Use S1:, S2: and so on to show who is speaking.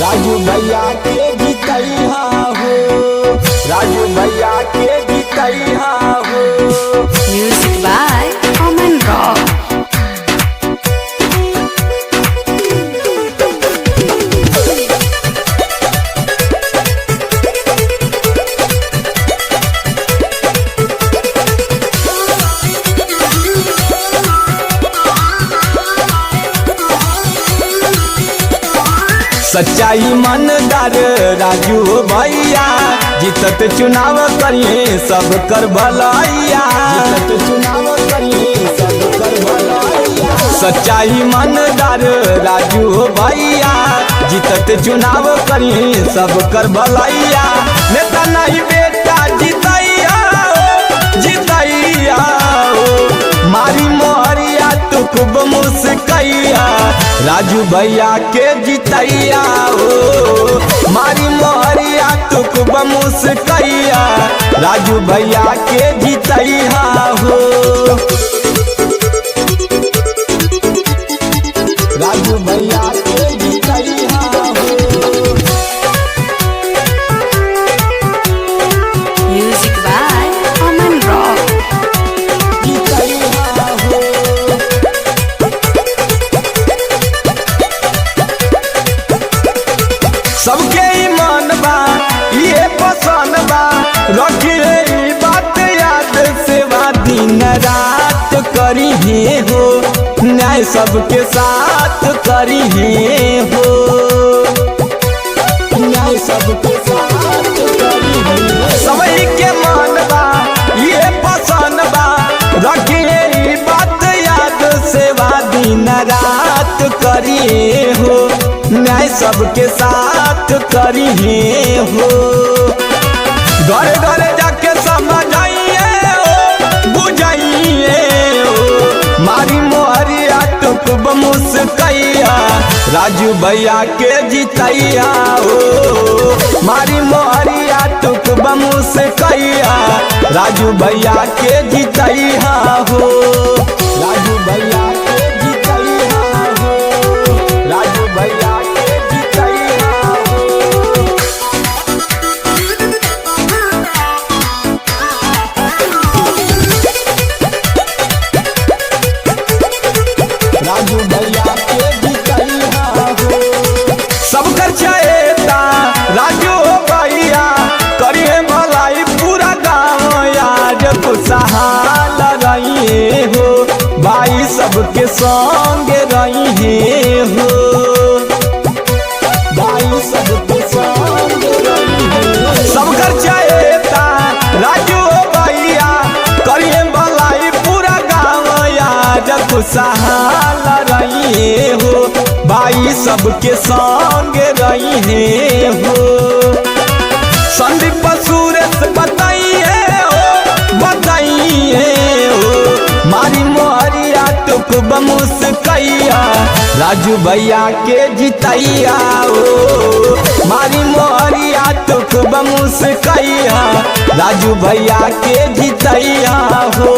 S1: राजू भैया के जीतैहा हो, राजू भैया के जीतैहा हो।
S2: Music by Aman Rock.
S1: सच्चाई ईमानदार राजू भैया जीतत चुनाव करिए सब कर भलैया, जीतत चुनाव करिए सब कर भलैया। सच्चाई ईमानदार राजू भैया जीतत चुनाव करिए सब कर भलैया। नेता नहीं बेटा जीतैया हो, जीतैया हो। मारी मोहरिया तू खूब मुस्कैया राजू भैया के जीतैया हो। मारी मोहरिया तू खूब मुस्कैया राजू भैया के जीतैया हो। राजू भैया के जीतैया हो।
S2: Music by Aman Rock.
S1: जीतैया हो। सबके ईमान बा ये पसंद बा, रखिए ई बात याद सेवा दिन रात करी है हो। न्याय सबके साथ करी है हो, न्याय सबके साथ करी है। सबई के मान बा ये पसंद बा, रखिए ई बात याद सेवा दिन रात करी हो। न्याय सबके साथ करिए हो। घर घर जाके समझाइए हो, बुझाइए हो। मारी मोहरिया टुकब मुस्कैया राजू भैया के जीतैया हो। मारी मोहरिया टुकब मुस्कैया राजू भैया के जीतैया हो। राजू भैया के जीतैया हो, राजू भैया के जीतैया हो। राजू भैया के जीतैया हो। सबकर चेता राजू भैया करिए भलाई पूरा गाँव आज खुशहाल रहिए हो। भाई सबके संग रहिए हो, भाई सबके संग रहिए हो। सबकर चेता राजू भैया करिए भलाई पूरा गाँव आज खुशहाल रहिए हो। भाई सबके संग रहिए हो। संदीप सुरेश बताइए हो, बताइए हो। मारी मोहरिया टुकब मुस्कैया राजू भैया के जीतैया हो। मारी मोहरिया टुकब मुस्कैया राजू भैया के जीतैया हो।